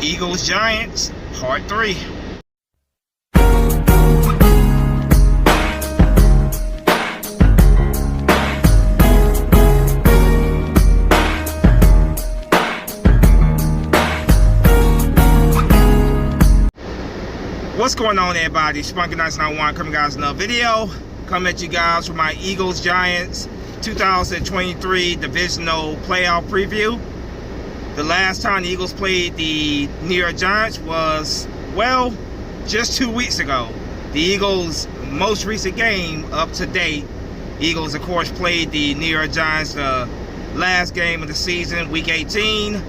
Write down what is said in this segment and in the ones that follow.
Eagles Giants, part 3. What's going on, everybody? Spunky 991 coming guys another video. Coming at you guys with my Eagles Giants 2023 Divisional playoff preview. The last time the Eagles played the New York Giants was, well, just 2 weeks ago. The Eagles' most recent game up to date. Eagles, of course, played the New York Giants the last game of the season, Week 18,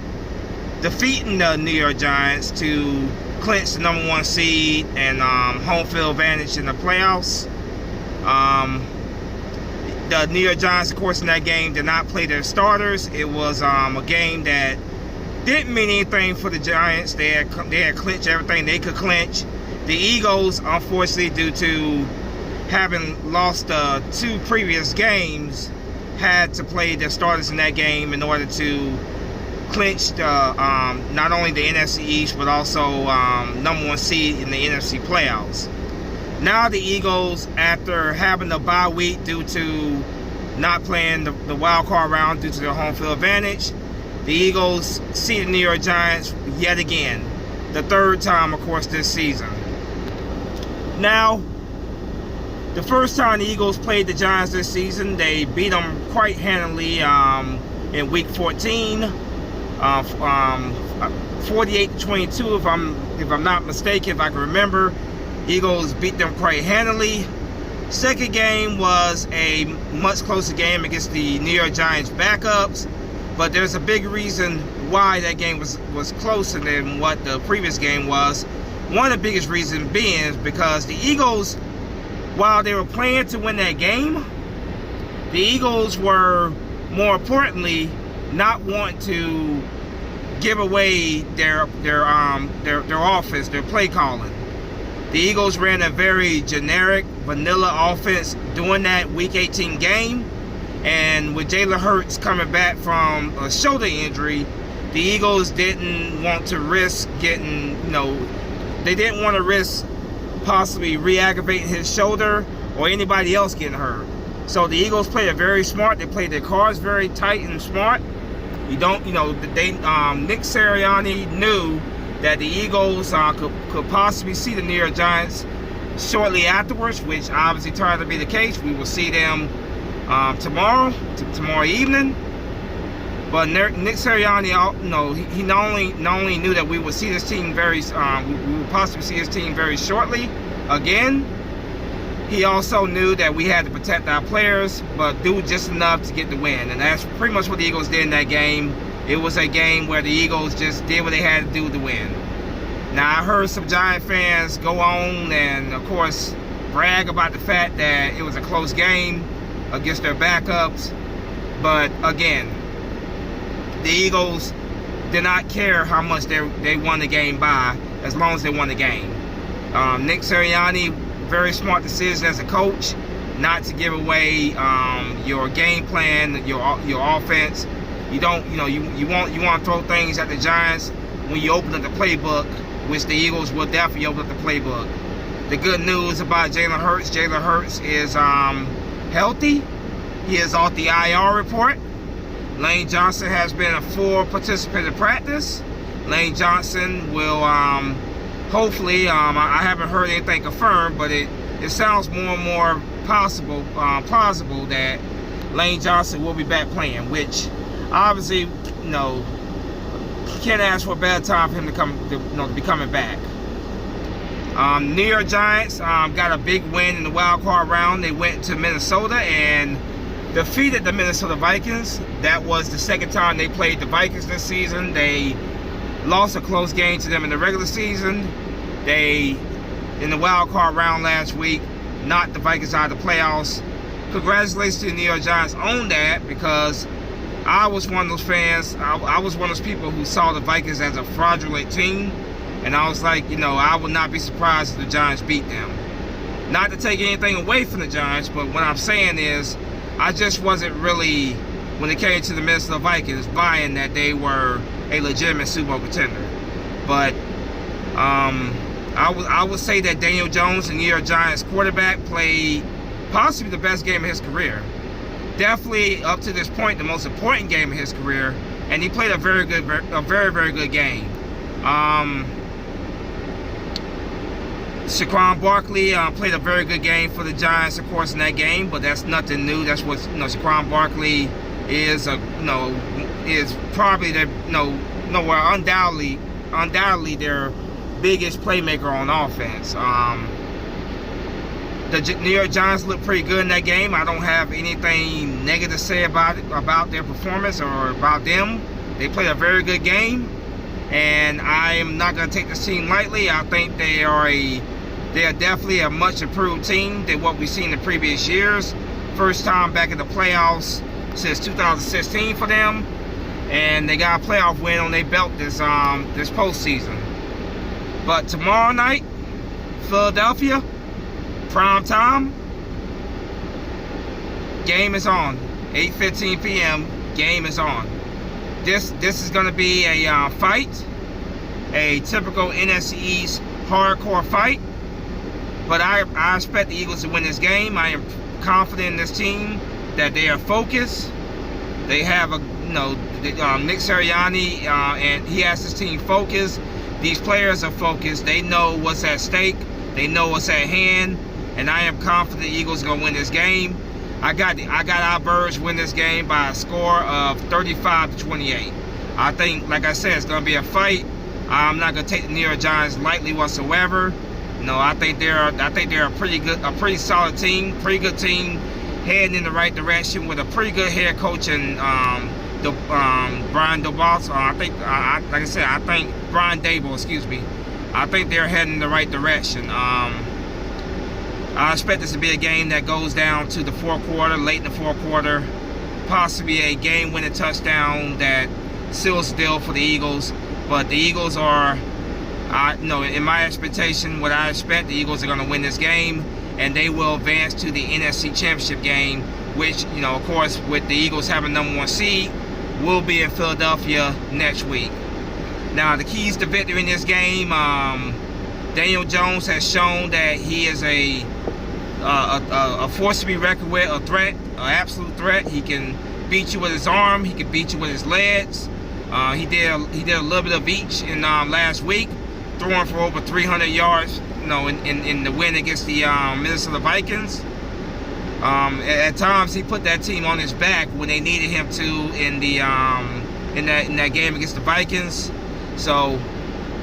defeating the New York Giants to clinch the #1 seed and home field advantage in the playoffs. The New York Giants, of course, in that game did not play their starters. It was a game that didn't mean anything for the Giants. They had clinched everything they could clinch. The Eagles, unfortunately, due to having lost 2 previous games, had to play their starters in that game in order to clinch not only the NFC East, but also #1 seed in the NFC playoffs. Now the Eagles, after having a bye week due to not playing the wild card round due to their home field advantage, the Eagles see the New York Giants yet again, the 3rd time, of course, this season. Now, the first time the Eagles played the Giants this season, they beat them quite handily in Week 14, 48-22, if I'm not mistaken, if I can remember. Eagles beat them quite handily. Second game was a much closer game against the New York Giants backups. But there's a big reason why that game was closer than what the previous game was. One of the biggest reasons being is because the Eagles, while they were playing to win that game, the Eagles were, more importantly, not wanting to give away their offense, their play calling. The Eagles ran a very generic, vanilla offense during that Week 18 game. And with Jalen Hurts coming back from a shoulder injury, the Eagles didn't want to risk getting, they didn't want to risk possibly re-aggravating his shoulder or anybody else getting hurt. So the Eagles played it very smart. They played their cards very tight and smart. Nick Sirianni knew that the Eagles could possibly see the New York Giants shortly afterwards, which obviously turned out to be the case. We will see them tomorrow evening. But Nick Sirianni, he not only knew that we would see this team we would possibly see his team very shortly again. He also knew that we had to protect our players, but do just enough to get the win. And that's pretty much what the Eagles did in that game. It was a game where the Eagles just did what they had to do to win. Now, I heard some Giant fans go on and, of course, brag about the fact that it was a close game against their backups. But, again, the Eagles did not care how much they won the game by, as long as they won the game. Nick Sirianni, very smart decision as a coach, not to give away your game plan, your offense. You don't, you want to throw things at the Giants when you open up the playbook, which the Eagles will definitely open up the playbook. The good news about Jalen Hurts is healthy. He is off the IR report. Lane Johnson has been a full participant in practice. Lane Johnson will hopefully, I haven't heard anything confirmed, but it sounds more and more plausible that Lane Johnson will be back playing, which obviously, can't ask for a bad time for him to be coming back. New York Giants got a big win in the wild card round. They went to Minnesota and defeated the Minnesota Vikings. That was the second time they played the Vikings this season. They lost a close game to them in the regular season. They, in the wild card round last week, knocked the Vikings out of the playoffs. Congratulations to the New York Giants on that, because I was one of those fans, I was one of those people who saw the Vikings as a fraudulent team. And I was like, I would not be surprised if the Giants beat them. Not to take anything away from the Giants, but what I'm saying is, I just wasn't really, when it came to the Minnesota Vikings, buying that they were a legitimate Super Bowl contender. But I would say that Daniel Jones, the New York Giants quarterback, played possibly the best game of his career. Definitely up to this point, the most important game of his career, and he played a very good game. Saquon Barkley played a very good game for the Giants, of course, in that game, but that's nothing new. That's what Saquon Barkley is. Is probably undoubtedly their biggest playmaker on offense. The New York Giants look pretty good in that game. I don't have anything negative to say about their performance or about them. They played a very good game, and I am not going to take this team lightly. I think they are definitely a much improved team than what we've seen in previous years. First time back in the playoffs since 2016 for them, and they got a playoff win on their belt this postseason. But tomorrow night, Philadelphia, prime time, game is on. 8:15 p.m. game is on. This is going to be a fight, a typical NFC East hardcore fight. But I expect the Eagles to win this game. I am confident in this team that they are focused. They have Nick Sirianni, and he has his team focused. These players are focused. They know what's at stake. They know what's at hand. And I am confident the Eagles are going to win this game. I got our Birds win this game by a score of 35-28. I think, like I said, it's going to be a fight. I'm not going to take the New York Giants lightly whatsoever. No, I think they're a pretty solid team, pretty good team, heading in the right direction with a pretty good head coach and Brian Daboll. I think Brian Daboll, excuse me. I think they're heading in the right direction. I expect this to be a game that goes down to the fourth quarter, late in the fourth quarter, possibly a game-winning touchdown that seals the deal for the Eagles. But the Eagles are, in my expectation, what I expect, the Eagles are going to win this game, and they will advance to the NFC Championship game, which, of course, with the Eagles having number 1 seed, will be in Philadelphia next week. Now, the keys to victory in this game, Daniel Jones has shown that he is a force to be reckoned with, a threat, an absolute threat. He can beat you with his arm. He can beat you with his legs. He did a little bit of each in last week, throwing for over 300 yards. In the win against the Minnesota Vikings. At times he put that team on his back when they needed him to in that game against the Vikings. So,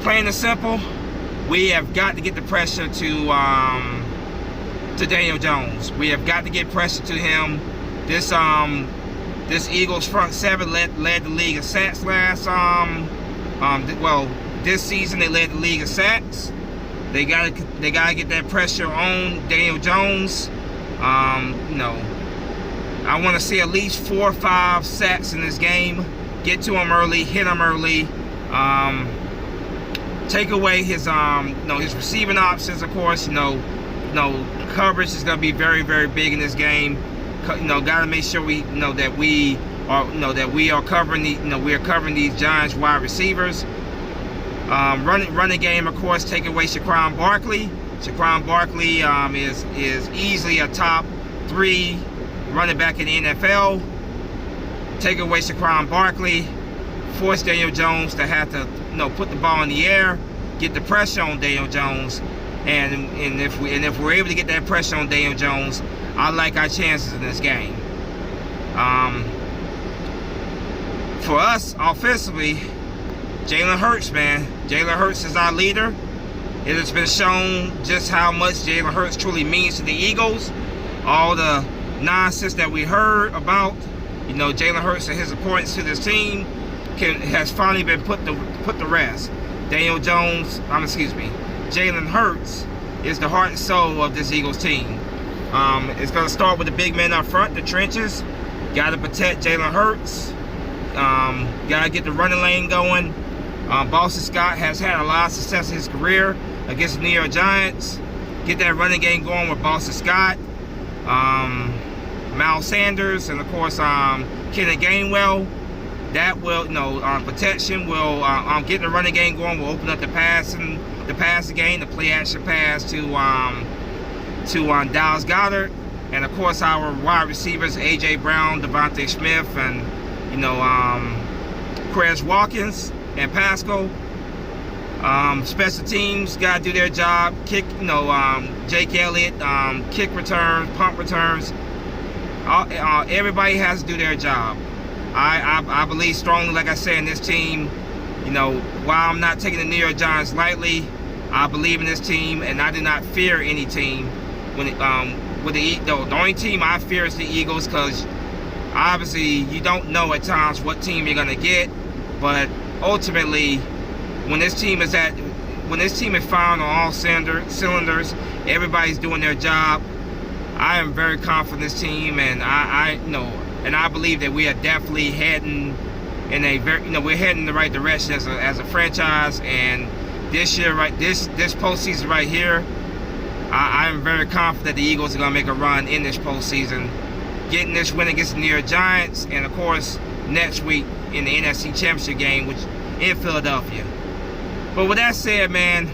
plain and simple, we have got to get the pressure to Daniel Jones. We have got to get pressure to him. This Eagles front seven led the league in sacks this season they led the league in sacks. They gotta get that pressure on Daniel Jones. I want to see at least 4 or 5 sacks in this game. Get to him early, hit him early. Take away his receiving options, of course. Coverage is going to be very, very big in this game. Got to make sure we are covering these Giants wide receivers. Running game, of course, take away Saquon Barkley. Saquon Barkley is easily a top 3 running back in the NFL. Take away Saquon Barkley, force Daniel Jones to have to put the ball in the air, get the pressure on Daniel Jones, and if we're able to get that pressure on Daniel Jones, I like our chances in this game. For us offensively, Jalen Hurts, man. Jalen Hurts is our leader. It has been shown just how much Jalen Hurts truly means to the Eagles. All the nonsense that we heard about, Jalen Hurts and his importance to this team has finally been put to rest. Jalen Hurts is the heart and soul of this Eagles team. It's going to start with the big men up front, the trenches. Got to protect Jalen Hurts. Got to get the running lane going. Boston Scott has had a lot of success in his career against the New York Giants. Get that running game going with Boston Scott, Miles Sanders, and of course Kenneth Gainwell. That will, protection will get the running game going. Will open up the passing game, the play action pass to Dallas Goedert, and of course our wide receivers A.J. Brown, Devontae Smith, and Quez Watkins and Pascal. Special teams got to do their job. Kick, Jake Elliott, kick returns, punt returns. Everybody has to do their job. I believe strongly, like I said, in this team. While I'm not taking the New York Giants lightly, I believe in this team, and I do not fear any team. The only team I fear is the Eagles, because obviously you don't know at times what team you're gonna get. But ultimately, when this team is firing on all cylinders, everybody's doing their job. I am very confident in this team, and I believe that we are definitely heading in we're heading in the right direction as a franchise. And this year, this postseason right here, I am very confident the Eagles are gonna make a run in this postseason, getting this win against the New York Giants, and of course next week in the NFC Championship game, which in Philadelphia. But with that said, man,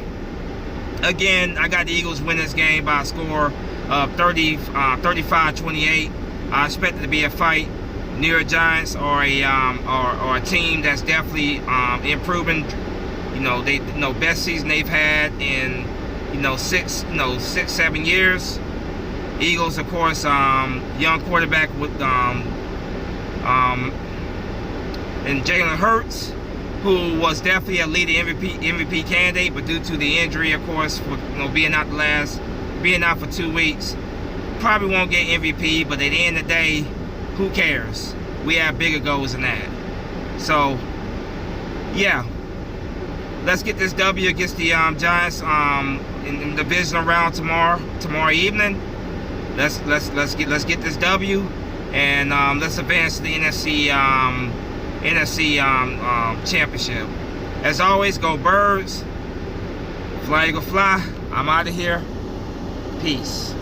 again, I got the Eagles win this game by a score of 35-28. I expect it to be a fight. New York Giants are a team that's definitely improving. They best season they've had in 6-7 years. Eagles, of course, young quarterback with and Jalen Hurts, who was definitely a leading MVP candidate, but due to the injury, of course, being out for 2 weeks, probably won't get MVP. But at the end of the day, who cares? We have bigger goals than that. So, yeah, let's get this W against the Giants in the divisional round tomorrow evening. Let's get this W, and let's advance to the NFC championship. As always, go Birds. Fly Eagle Fly. I'm out of here. Peace.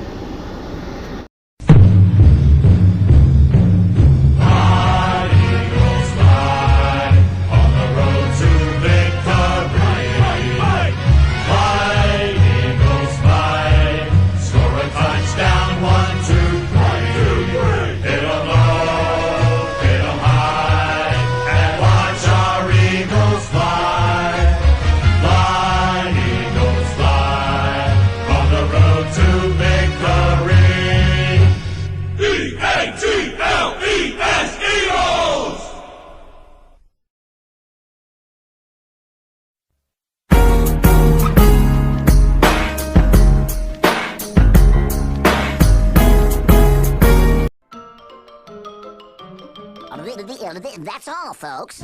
That's all, folks.